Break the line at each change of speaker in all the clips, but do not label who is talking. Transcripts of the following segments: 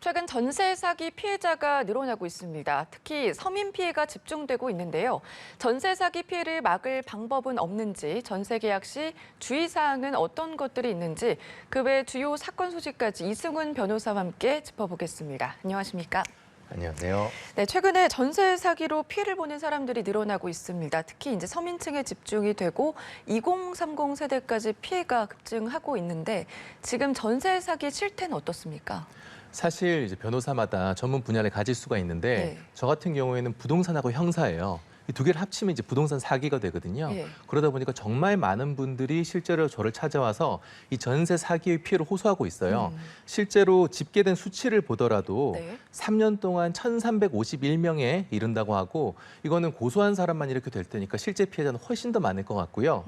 최근 전세 사기 피해자가 늘어나고 있습니다. 특히 서민 피해가 집중되고 있는데요. 전세 사기 피해를 막을 방법은 없는지, 전세 계약 시 주의사항은 어떤 것들이 있는지, 그 외 주요 사건 소식까지 이승훈 변호사와 함께 짚어보겠습니다. 안녕하십니까?
안녕하세요.
네, 최근에 전세 사기로 피해를 보는 사람들이 늘어나고 있습니다. 특히 이제 서민층에 집중이 되고 2030 세대까지 피해가 급증하고 있는데 지금 전세 사기 실태는 어떻습니까?
사실 이제 변호사마다 전문 분야를 가질 수가 있는데
네.
저 같은 경우에는 부동산하고 형사예요. 이 두 개를 합치면 이제 부동산 사기가 되거든요.
네.
그러다 보니까 정말 많은 분들이 실제로 저를 찾아와서 이 전세 사기의 피해를 호소하고 있어요. 실제로 집계된 수치를 보더라도
네.
3년 동안 1,351명에 이른다고 하고 이거는 고소한 사람만 이렇게 될 테니까 실제 피해자는 훨씬 더 많을 것 같고요.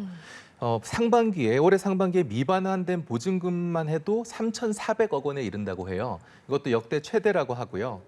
올해 상반기에 미반환된 보증금만 해도 3,400억 원에 이른다고 해요. 이것도 역대 최대라고 하고요.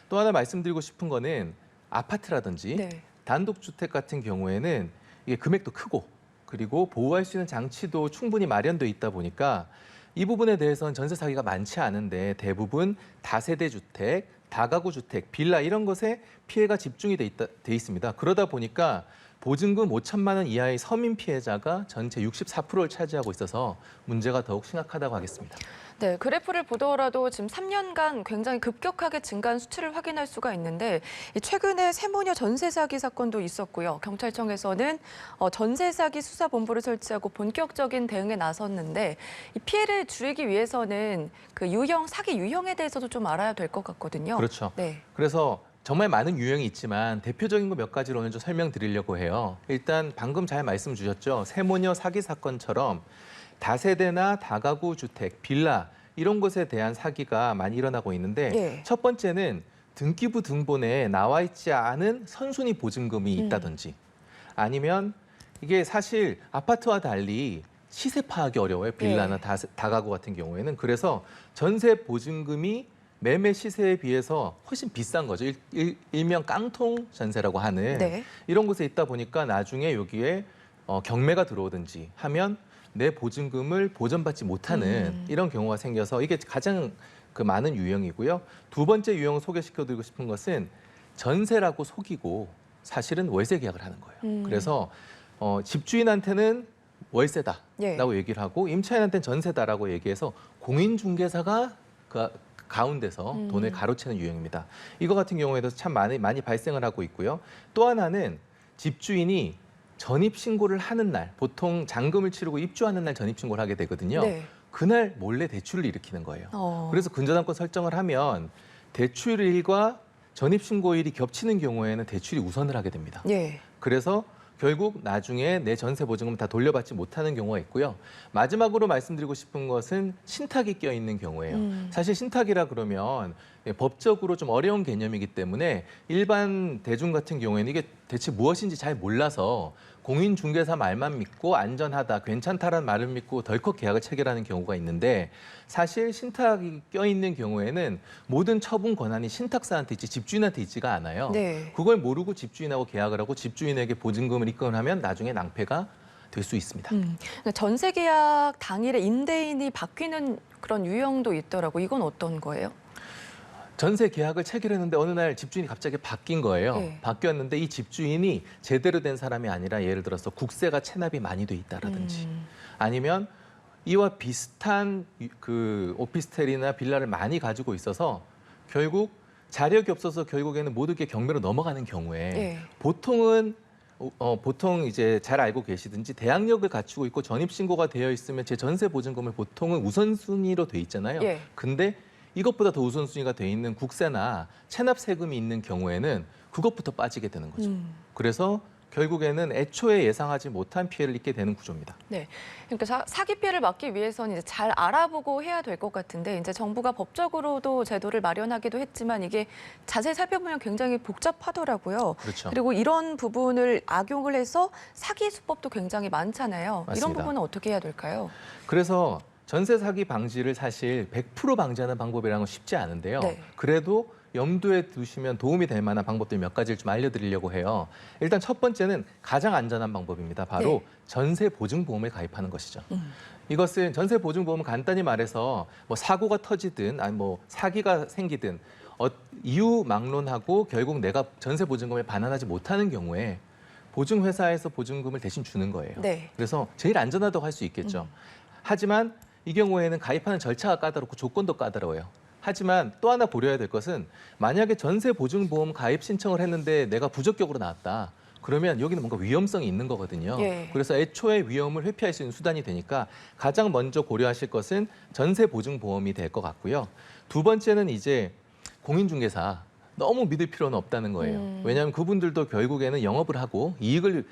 또 하나 말씀드리고 싶은 거는 아파트라든지
네.
단독주택 같은 경우에는 이게 금액도 크고 그리고 보호할 수 있는 장치도 충분히 마련돼 있다 보니까 이 부분에 대해서는 전세 사기가 많지 않은데 대부분 다세대 주택, 다가구 주택, 빌라 이런 것에 피해가 집중이 돼 있습니다. 그러다 보니까 보증금 5천만 원 이하의 서민 피해자가 전체 64%를 차지하고 있어서 문제가 더욱 심각하다고 하겠습니다.
네, 그래프를 보더라도 지금 3년간 굉장히 급격하게 증가한 수치를 확인할 수가 있는데 최근에 세모녀 전세 사기 사건도 있었고요. 경찰청에서는 전세 사기 수사본부를 설치하고 본격적인 대응에 나섰는데 이 피해를 줄이기 위해서는 그 사기 유형에 대해서도 좀 알아야 될 것 같거든요.
그렇죠.
네.
그래서 정말 많은 유형이 있지만 대표적인 거 몇 가지로 오늘 좀 설명드리려고 해요. 일단 방금 잘 말씀 주셨죠. 세모녀 사기 사건처럼 다세대나 다가구 주택, 빌라 이런 것에 대한 사기가 많이 일어나고 있는데
네.
첫 번째는 등기부 등본에 나와 있지 않은 선순위 보증금이 있다든지 아니면 이게 사실 아파트와 달리 시세 파악이 어려워요. 빌라나 다가구 같은 경우에는. 그래서 전세 보증금이 매매 시세에 비해서 훨씬 비싼 거죠. 일명 깡통 전세라고 하는
네.
이런 곳에 있다 보니까 나중에 여기에 경매가 들어오든지 하면 내 보증금을 보전받지 못하는 이런 경우가 생겨서 이게 가장 많은 유형이고요. 두 번째 유형을 소개시켜드리고 싶은 것은 전세라고 속이고 사실은 월세 계약을 하는 거예요. 그래서 집주인한테는 월세다라고
예.
얘기를 하고 임차인한테는 전세다라고 얘기해서 공인중개사가 가운데서 돈을 가로채는 유형입니다. 이거 같은 경우에도 참 많이 발생을 하고 있고요. 또 하나는 집주인이 전입신고를 하는 날, 보통 잔금을 치르고 입주하는 날 전입신고를 하게 되거든요.
네.
그날 몰래 대출을 일으키는 거예요. 그래서 근저당권 설정을 하면 대출일과 전입신고일이 겹치는 경우에는 대출이 우선을 하게 됩니다.
예.
그래서 결국 나중에 내 전세 보증금 다 돌려받지 못하는 경우가 있고요. 마지막으로 말씀드리고 싶은 것은 신탁이 껴있는 경우예요. 사실 신탁이라 그러면 법적으로 좀 어려운 개념이기 때문에 일반 대중 같은 경우에는 이게 대체 무엇인지 잘 몰라서 공인중개사 말만 믿고 안전하다, 괜찮다라는 말을 믿고 덜컥 계약을 체결하는 경우가 있는데 사실 신탁이 껴있는 경우에는 모든 처분 권한이 신탁사한테 있지 집주인한테 있지가 않아요.
네.
그걸 모르고 집주인하고 계약을 하고 집주인에게 보증금을 입금을 하면 나중에 낭패가 될 수 있습니다.
전세 계약 당일에 임대인이 바뀌는 그런 유형도 있더라고. 이건 어떤 거예요?
전세 계약을 체결했는데 어느 날 집주인이 갑자기 바뀐 거예요.
네.
바뀌었는데 이 집주인이 제대로 된 사람이 아니라 예를 들어서 국세가 체납이 많이 돼 있다라든지 아니면 이와 비슷한 오피스텔이나 빌라를 많이 가지고 있어서 결국 자력이 없어서 결국에는 모든 게 경매로 넘어가는 경우에
네.
보통 이제 잘 알고 계시든지 대항력을 갖추고 있고 전입신고가 되어 있으면 제 전세 보증금을 보통은 우선순위로 돼 있잖아요.
예.
근데 이것보다 더 우선순위가 돼 있는 국세나 체납 세금이 있는 경우에는 그것부터 빠지게 되는 거죠. 그래서 결국에는 애초에 예상하지 못한 피해를 입게 되는 구조입니다.
네, 그러니까 사기 피해를 막기 위해서는 이제 잘 알아보고 해야 될 것 같은데 이제 정부가 법적으로도 제도를 마련하기도 했지만 이게 자세히 살펴보면 굉장히 복잡하더라고요.
그렇죠.
그리고 이런 부분을 악용을 해서 사기 수법도 굉장히 많잖아요.
맞습니다.
이런 부분은 어떻게 해야 될까요?
그래서 전세 사기 방지를 사실 100% 방지하는 방법이라는 건 쉽지 않은데요.
네.
그래도 염두에 두시면 도움이 될 만한 방법들 몇 가지를 좀 알려드리려고 해요. 일단 첫 번째는 가장 안전한 방법입니다. 바로
네.
전세 보증보험을 가입하는 것이죠. 이것은 전세보증보험은 간단히 말해서 뭐 사고가 터지든 아니 뭐 사기가 생기든 이유 막론하고 결국 내가 전세보증금을 반환하지 못하는 경우에 보증회사에서 보증금을 대신 주는 거예요.
네.
그래서 제일 안전하다고 할 수 있겠죠. 하지만 이 경우에는 가입하는 절차가 까다롭고 조건도 까다로워요. 하지만 또 하나 고려해야 될 것은 만약에 전세보증보험 가입 신청을 했는데 내가 부적격으로 나왔다. 그러면 여기는 뭔가 위험성이 있는 거거든요.
예.
그래서 애초에 위험을 회피할 수 있는 수단이 되니까 가장 먼저 고려하실 것은 전세보증보험이 될 것 같고요. 두 번째는 이제 공인중개사 너무 믿을 필요는 없다는 거예요. 왜냐하면 그분들도 결국에는 영업을 하고 이익을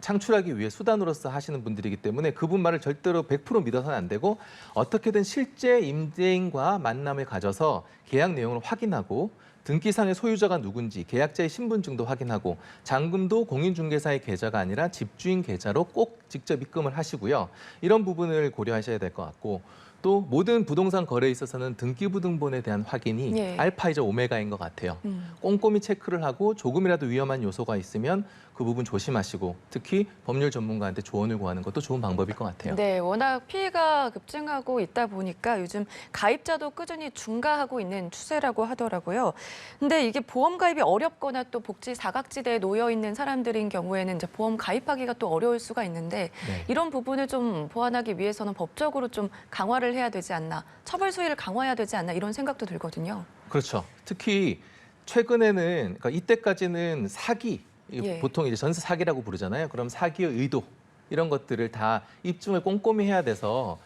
창출하기 위해 수단으로서 하시는 분들이기 때문에 그분 말을 절대로 100% 믿어서는 안 되고 어떻게든 실제 임대인과 만남을 가져서 계약 내용을 확인하고 등기상의 소유자가 누군지 계약자의 신분증도 확인하고 잔금도 공인중개사의 계좌가 아니라 집주인 계좌로 꼭 직접 입금을 하시고요. 이런 부분을 고려하셔야 될 것 같고 또 모든 부동산 거래에 있어서는 등기부등본에 대한 확인이
예.
알파이자 오메가인 것 같아요. 꼼꼼히 체크를 하고 조금이라도 위험한 요소가 있으면 그 부분 조심하시고 특히 법률 전문가한테 조언을 구하는 것도 좋은 방법일 것 같아요.
네, 워낙 피해가 급증하고 있다 보니까 요즘 가입자도 꾸준히 증가하고 있는 추세라고 하더라고요. 근데 이게 보험 가입이 어렵거나 또 복지 사각지대에 놓여 있는 사람들인 경우에는 이제 보험 가입하기가 또 어려울 수가 있는데
네.
이런 부분을 좀 보완하기 위해서는 법적으로 좀 강화를 해야 되지 않나, 처벌 수위를 강화해야 되지 않나 이런 생각도 들거든요.
그렇죠. 특히 최근에는 그러니까 이때까지는 사기
예.
보통 이제 전세 사기라고 부르잖아요. 그럼 사기의 의도 이런 것들을 다 입증을 꼼꼼히 해야 돼서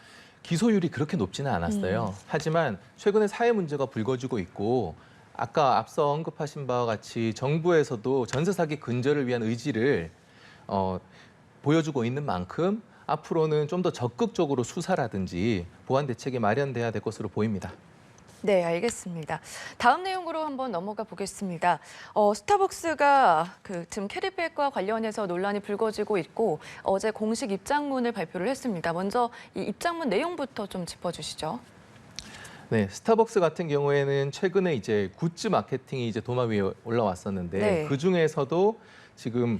기소율이 그렇게 높지는 않았어요. 하지만 최근에 사회 문제가 불거지고 있고 아까 앞서 언급하신 바와 같이 정부에서도 전세 사기 근절을 위한 의지를 보여주고 있는 만큼 앞으로는 좀 더 적극적으로 수사라든지 보완 대책이 마련돼야 될 것으로 보입니다.
네, 알겠습니다. 다음 내용으로 한번 넘어가 보겠습니다. 스타벅스가 지금 캐리백과 관련해서 논란이 불거지고 있고 어제 공식 입장문을 발표를 했습니다. 먼저 이 입장문 내용부터 좀 짚어주시죠.
네, 스타벅스 같은 경우에는 최근에 이제 굿즈 마케팅이 이제 도마 위에 올라왔었는데
네.
그 중에서도 지금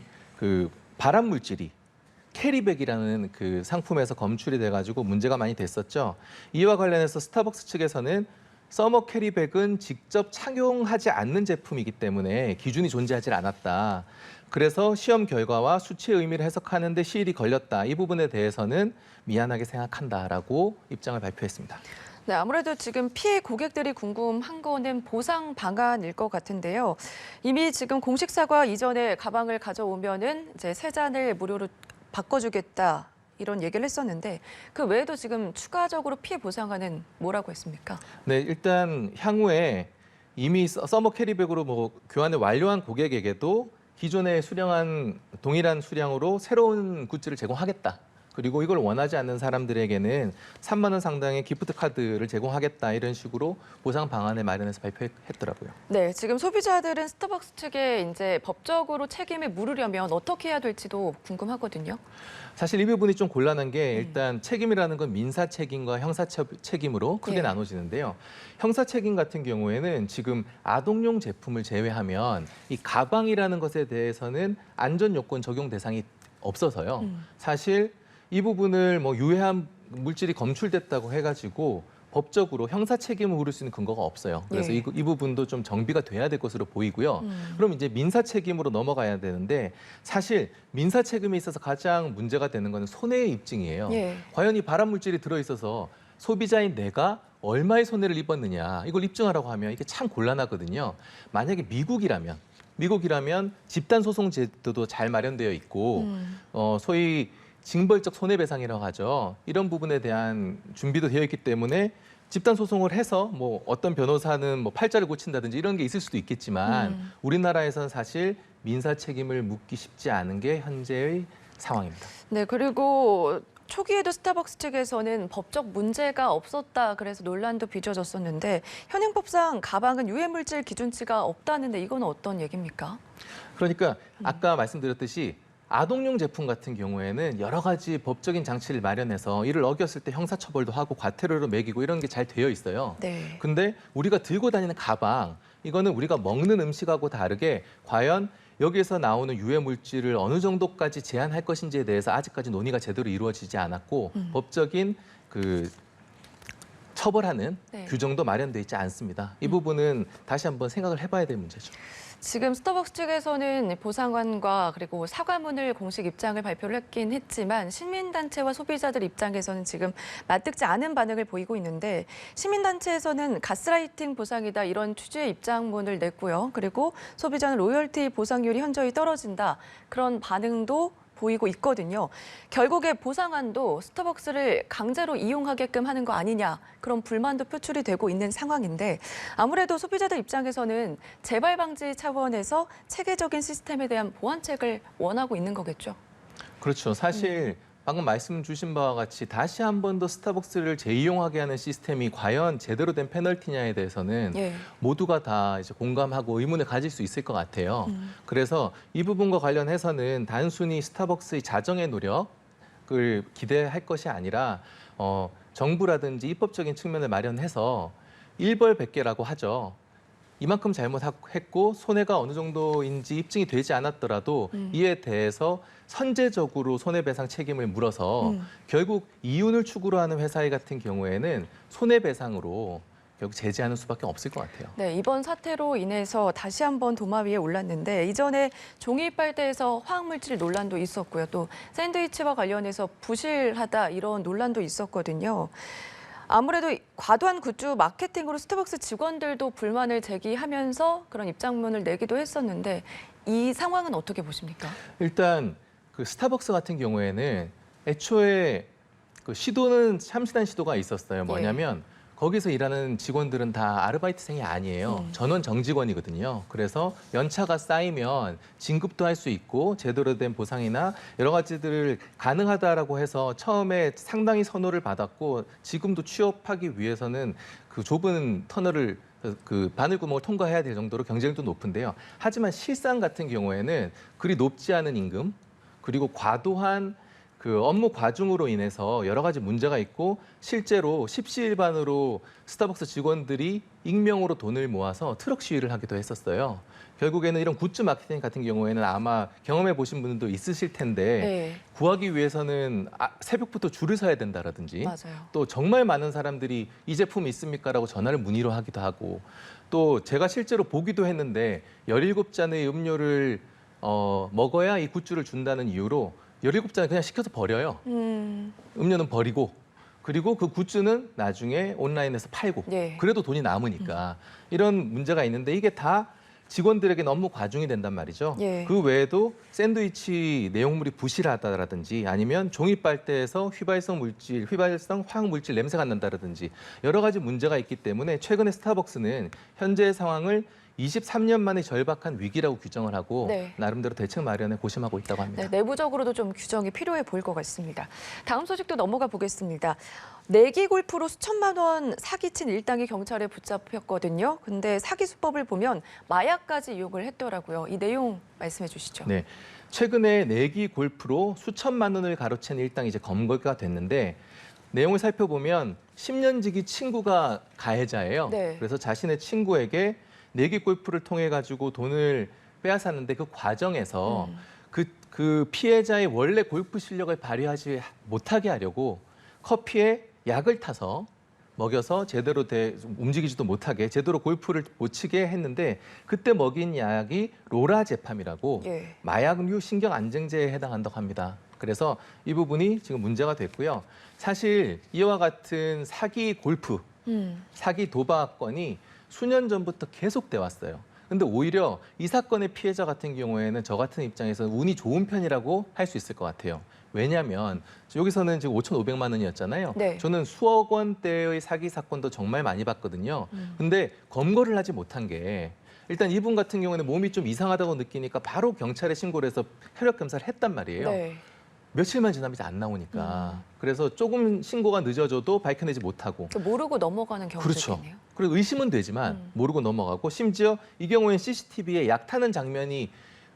발암 물질이 캐리백이라는 그 상품에서 검출이 돼가지고 문제가 많이 됐었죠. 이와 관련해서 스타벅스 측에서는 서머 캐리백은 직접 착용하지 않는 제품이기 때문에 기준이 존재하지 않았다. 그래서 시험 결과와 수치의 의미를 해석하는 데 시일이 걸렸다. 이 부분에 대해서는 미안하게 생각한다라고 입장을 발표했습니다.
네, 아무래도 지금 피해 고객들이 궁금한 거는 보상 방안일 것 같은데요. 이미 지금 공식 사과 이전에 가방을 가져오면은 이제 세 잔을 무료로 바꿔주겠다. 이런 얘기를 했었는데 그 외에도 지금 추가적으로 피해 보상안은 뭐라고 했습니까?
네, 일단 향후에 이미 서머 캐리백으로 뭐 교환을 완료한 고객에게도 기존에 수령한 동일한 수량으로 새로운 굿즈를 제공하겠다. 그리고 이걸 원하지 않는 사람들에게는 3만 원 상당의 기프트 카드를 제공하겠다 이런 식으로 보상 방안을 마련해서 발표했더라고요.
네, 지금 소비자들은 스타벅스 측에 이제 법적으로 책임을 물으려면 어떻게 해야 될지도 궁금하거든요.
사실 이 부분이 좀 곤란한 게 일단 책임이라는 건 민사 책임과 형사 책임으로 크게
예.
나눠지는데요. 형사 책임 같은 경우에는 지금 아동용 제품을 제외하면 이 가방이라는 것에 대해서는 안전 요건 적용 대상이 없어서요. 사실 이 부분을 뭐 유해한 물질이 검출됐다고 해가지고 법적으로 형사 책임을 물을 수 있는 근거가 없어요. 그래서
예.
이 부분도 좀 정비가 돼야 될 것으로 보이고요. 그럼 이제 민사 책임으로 넘어가야 되는데 사실 민사 책임에 있어서 가장 문제가 되는 거는 손해의 입증이에요.
예.
과연 이 발암 물질이 들어있어서 소비자인 내가 얼마의 손해를 입었느냐 이걸 입증하라고 하면 이게 참 곤란하거든요. 만약에 미국이라면 집단 소송 제도도 잘 마련되어 있고 소위 징벌적 손해배상이라고 하죠. 이런 부분에 대한 준비도 되어 있기 때문에 집단 소송을 해서 뭐 어떤 변호사는 뭐 팔자를 고친다든지 이런 게 있을 수도 있겠지만 우리나라에서는 사실 민사 책임을 묻기 쉽지 않은 게 현재의 상황입니다.
네, 그리고 초기에도 스타벅스 측에서는 법적 문제가 없었다 그래서 논란도 빚어졌었는데 현행법상 가방은 유해물질 기준치가 없다는데 이건 어떤 얘기입니까?
그러니까 아까 말씀드렸듯이 아동용 제품 같은 경우에는 여러 가지 법적인 장치를 마련해서 이를 어겼을 때 형사처벌도 하고 과태료로 매기고 이런 게 잘 되어 있어요.
네.
근데 우리가 들고 다니는 가방, 이거는 우리가 먹는 음식하고 다르게 과연 여기에서 나오는 유해 물질을 어느 정도까지 제한할 것인지에 대해서 아직까지 논의가 제대로 이루어지지 않았고 법적인 그 처벌하는
네.
규정도 마련돼 있지 않습니다. 이 부분은 다시 한번 생각을 해봐야 될 문제죠.
지금 스타벅스 측에서는 보상안과 그리고 사과문을 공식 입장을 발표를 했긴 했지만 시민단체와 소비자들 입장에서는 지금 맞듣지 않은 반응을 보이고 있는데 시민단체에서는 가스라이팅 보상이다 이런 취지의 입장문을 냈고요. 그리고 소비자는 로열티 보상률이 현저히 떨어진다 그런 반응도 보이고 있거든요. 결국에 보상안도 스타벅스를 강제로 이용하게끔 하는 거 아니냐 그런 불만도 표출이 되고 있는 상황인데 아무래도 소비자들 입장에서는 재발 방지 차원에서 체계적인 시스템에 대한 보완책을 원하고 있는 거겠죠.
그렇죠. 사실 방금 말씀 주신 바와 같이 다시 한 번 더 스타벅스를 재이용하게 하는 시스템이 과연 제대로 된 페널티냐에 대해서는
예.
모두가 다 이제 공감하고 의문을 가질 수 있을 것 같아요. 그래서 이 부분과 관련해서는 단순히 스타벅스의 자정의 노력을 기대할 것이 아니라 정부라든지 입법적인 측면을 마련해서 일벌백계라고 하죠. 이만큼 잘못했고 손해가 어느 정도인지 입증이 되지 않았더라도 이에 대해서 선제적으로 손해배상 책임을 물어서 결국 이윤을 추구로 하는 회사 같은 경우에는 손해배상으로 결국 제재하는 수밖에 없을 것 같아요.
네, 이번 사태로 인해서 다시 한번 도마 위에 올랐는데 이전에 종이 빨대에서 화학물질 논란도 있었고요. 또 샌드위치와 관련해서 부실하다 이런 논란도 있었거든요. 아무래도 과도한 굿즈 마케팅으로 스타벅스 직원들도 불만을 제기하면서 그런 입장문을 내기도 했었는데 이 상황은 어떻게 보십니까?
일단 그 스타벅스 같은 경우에는 애초에 그 시도는 참신한 시도가 있었어요. 뭐냐면 거기서 일하는 직원들은 다 아르바이트생이 아니에요. 전원 정직원이거든요. 그래서 연차가 쌓이면 진급도 할 수 있고 제대로 된 보상이나 여러 가지들을 가능하다라고 해서 처음에 상당히 선호를 받았고 지금도 취업하기 위해서는 그 좁은 터널을 그 바늘구멍을 통과해야 될 정도로 경쟁도 높은데요. 하지만 실상 같은 경우에는 그리 높지 않은 임금 그리고 과도한 그 업무 과중으로 인해서 여러 가지 문제가 있고 실제로 십시일반으로 스타벅스 직원들이 익명으로 돈을 모아서 트럭 시위를 하기도 했었어요. 결국에는 이런 굿즈 마케팅 같은 경우에는 아마 경험해 보신 분들도 있으실 텐데
네.
구하기 위해서는 새벽부터 줄을 서야 된다라든지
맞아요.
또 정말 많은 사람들이 이 제품 있습니까라고 전화를 문의로 하기도 하고 또 제가 실제로 보기도 했는데 17잔의 음료를 먹어야 이 굿즈를 준다는 이유로 17잔을 그냥 시켜서 버려요. 음료는 버리고 그리고 그 굿즈는 나중에 온라인에서 팔고
예.
그래도 돈이 남으니까 이런 문제가 있는데 이게 다 직원들에게 너무 과중이 된단 말이죠.
예.
그 외에도 샌드위치 내용물이 부실하다라든지 아니면 종이 빨대에서 휘발성 화학 물질 냄새가 난다라든지 여러 가지 문제가 있기 때문에 최근에 스타벅스는 현재 상황을 23년 만에 절박한 위기라고 규정을 하고
네.
나름대로 대책 마련에 고심하고 있다고 합니다.
네, 내부적으로도 좀 규정이 필요해 보일 것 같습니다. 다음 소식도 넘어가 보겠습니다. 내기 골프로 수천만 원 사기친 일당이 경찰에 붙잡혔거든요. 근데 사기 수법을 보면 마약까지 이용을 했더라고요. 이 내용 말씀해 주시죠.
네, 최근에 내기 골프로 수천만 원을 가로챈 일당이 이제 검거가 됐는데 내용을 살펴보면 10년 지기 친구가 가해자예요.
네.
그래서 자신의 친구에게 내기 골프를 통해 가지고 돈을 빼앗았는데 그 과정에서 그 피해자의 원래 골프 실력을 발휘하지 못하게 하려고 커피에 약을 타서 먹여서 제대로 움직이지도 못하게 제대로 골프를 못 치게 했는데 그때 먹인 약이 로라제팜이라고
예.
마약류 신경 안정제에 해당한다고 합니다. 그래서 이 부분이 지금 문제가 됐고요. 사실 이와 같은 사기 골프, 사기 도박 건이 수년 전부터 계속돼 왔어요. 근데 오히려 이 사건의 피해자 같은 경우에는 저 같은 입장에서 운이 좋은 편이라고 할 수 있을 것 같아요. 왜냐하면 여기서는 지금 5,500만 원이었잖아요.
네.
저는 수억 원대의 사기 사건도 정말 많이 봤거든요. 근데 검거를 하지 못한 게 일단 이분 같은 경우는 몸이 좀 이상하다고 느끼니까 바로 경찰에 신고를 해서 혈액 검사를 했단 말이에요.
네.
며칠만 지나면 이제 안 나오니까. 그래서 조금 신고가 늦어져도 밝혀내지 못하고.
모르고 넘어가는 경우도
그렇죠.
있네요.
그리고 의심은 되지만 모르고 넘어가고 심지어 이 경우엔 CCTV에 약 타는 장면이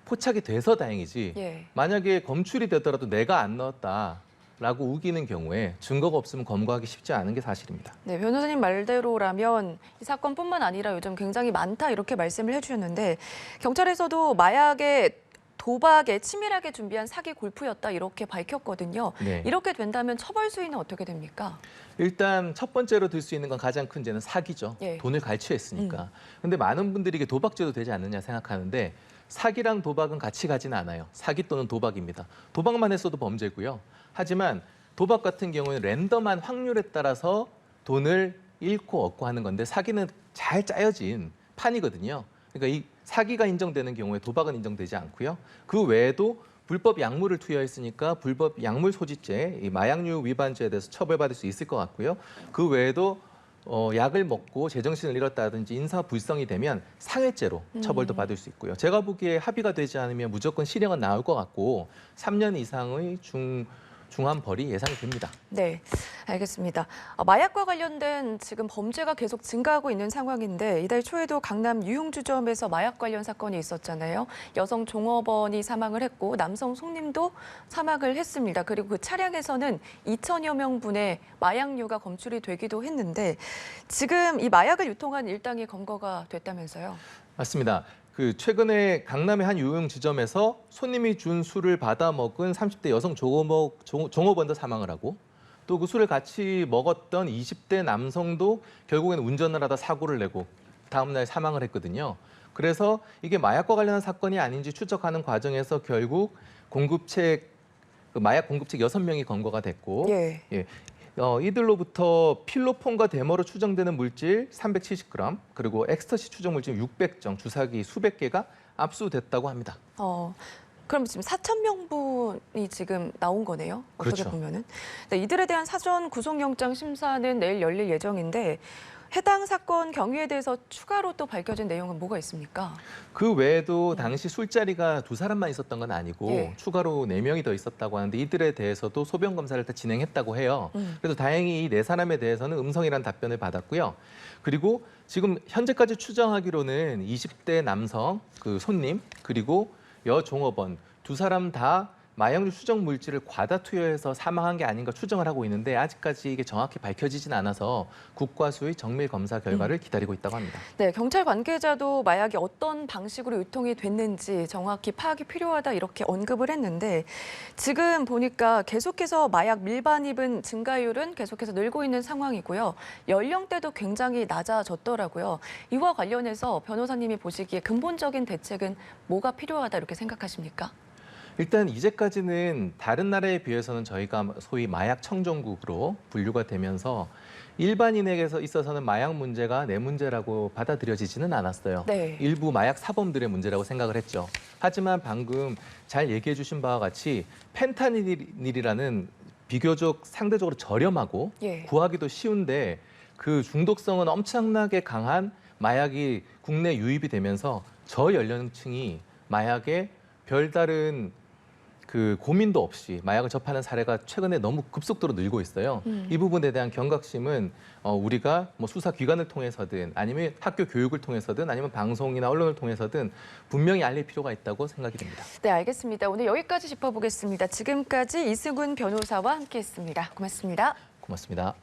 포착이 돼서 다행이지.
예.
만약에 검출이 되더라도 내가 안 넣었다. 라고 우기는 경우에 증거가 없으면 검거하기 쉽지 않은 게 사실입니다.
네, 변호사님 말대로라면 이 사건뿐만 아니라 요즘 굉장히 많다 이렇게 말씀을 해주셨는데 경찰에서도 마약에 도박에 치밀하게 준비한 사기 골프였다 이렇게 밝혔거든요.
네.
이렇게 된다면 처벌 수위는 어떻게 됩니까?
일단 첫 번째로 들 수 있는 건 가장 큰 죄는 사기죠.
예.
돈을 갈취했으니까. 근데 많은 분들이 이게 도박죄도 되지 않느냐 생각하는데 사기랑 도박은 같이 가지는 않아요. 사기 또는 도박입니다. 도박만 했어도 범죄고요. 하지만 도박 같은 경우는 랜덤한 확률에 따라서 돈을 잃고 얻고 하는 건데 사기는 잘 짜여진 판이거든요. 그러니까 이 사기가 인정되는 경우에 도박은 인정되지 않고요. 그 외에도 불법 약물을 투여했으니까 불법 약물 소지죄, 이 마약류 위반죄에 대해서 처벌받을 수 있을 것 같고요. 그 외에도 약을 먹고 제정신을 잃었다든지 인사불성이 되면 상해죄로 처벌도 받을 수 있고요. 제가 보기에 합의가 되지 않으면 무조건 실형은 나올 것 같고 3년 이상의 중한 벌이 예상이 됩니다.
네, 알겠습니다. 마약과 관련된 지금 범죄가 계속 증가하고 있는 상황인데 이달 초에도 강남 유흥주점에서 마약 관련 사건이 있었잖아요. 여성 종업원이 사망을 했고 남성 손님도 사망을 했습니다. 그리고 그 차량에서는 2천여 명분의 마약류가 검출이 되기도 했는데 지금 이 마약을 유통한 일당이 검거가 됐다면서요?
맞습니다. 최근에 강남의 한 유흥지점에서 손님이 준 술을 받아 먹은 30대 여성 종업원도 사망을 하고 또 그 술을 같이 먹었던 20대 남성도 결국에는 운전을 하다 사고를 내고 다음 날 사망을 했거든요. 그래서 이게 마약과 관련한 사건이 아닌지 추적하는 과정에서 결국 마약 공급책 6명이 검거가 됐고
예.
이들로부터 필로폰과 데머로 추정되는 물질 370g 그리고 엑스터시 추정 물질 600정, 주사기 수백 개가 압수됐다고 합니다.
그럼 지금 4천 명분이 지금 나온 거네요. 어떻게
그렇죠.
보면은. 네, 이들에 대한 사전 구속영장 심사는 내일 열릴 예정인데 해당 사건 경위에 대해서 추가로 또 밝혀진 내용은 뭐가 있습니까?
그 외에도 당시 술자리가 2사람만 있었던 건 아니고
예.
추가로 4명이 더 있었다고 하는데 이들에 대해서도 소변 검사를 다 진행했다고 해요. 그래서 다행히 이 4사람에 대해서는 음성이라는 답변을 받았고요. 그리고 지금 현재까지 추정하기로는 20대 남성 그 손님 그리고 여종업원 2사람 다 마약류 추정 물질을 과다 투여해서 사망한 게 아닌가 추정을 하고 있는데 아직까지 이게 정확히 밝혀지진 않아서 국과수의 정밀 검사 결과를 기다리고 있다고 합니다.
네, 경찰 관계자도 마약이 어떤 방식으로 유통이 됐는지 정확히 파악이 필요하다 이렇게 언급을 했는데 지금 보니까 계속해서 마약 밀반입은 증가율은 계속해서 늘고 있는 상황이고요. 연령대도 굉장히 낮아졌더라고요. 이와 관련해서 변호사님이 보시기에 근본적인 대책은 뭐가 필요하다 이렇게 생각하십니까?
일단 이제까지는 다른 나라에 비해서는 저희가 소위 마약 청정국으로 분류가 되면서 일반인에게서 있어서는 마약 문제가 내 문제라고 받아들여지지는 않았어요.
네.
일부 마약 사범들의 문제라고 생각을 했죠. 하지만 방금 잘 얘기해 주신 바와 같이 펜타닐이라는 비교적 상대적으로 저렴하고
예.
구하기도 쉬운데 그 중독성은 엄청나게 강한 마약이 국내 유입이 되면서 저연령층이 마약에 별다른 고민도 없이 마약을 접하는 사례가 최근에 너무 급속도로 늘고 있어요. 이 부분에 대한 경각심은 우리가 뭐 수사기관을 통해서든 아니면 학교 교육을 통해서든 아니면 방송이나 언론을 통해서든 분명히 알릴 필요가 있다고 생각이 됩니다.
네, 알겠습니다. 오늘 여기까지 짚어보겠습니다. 지금까지 이승훈 변호사와 함께했습니다. 고맙습니다.
고맙습니다.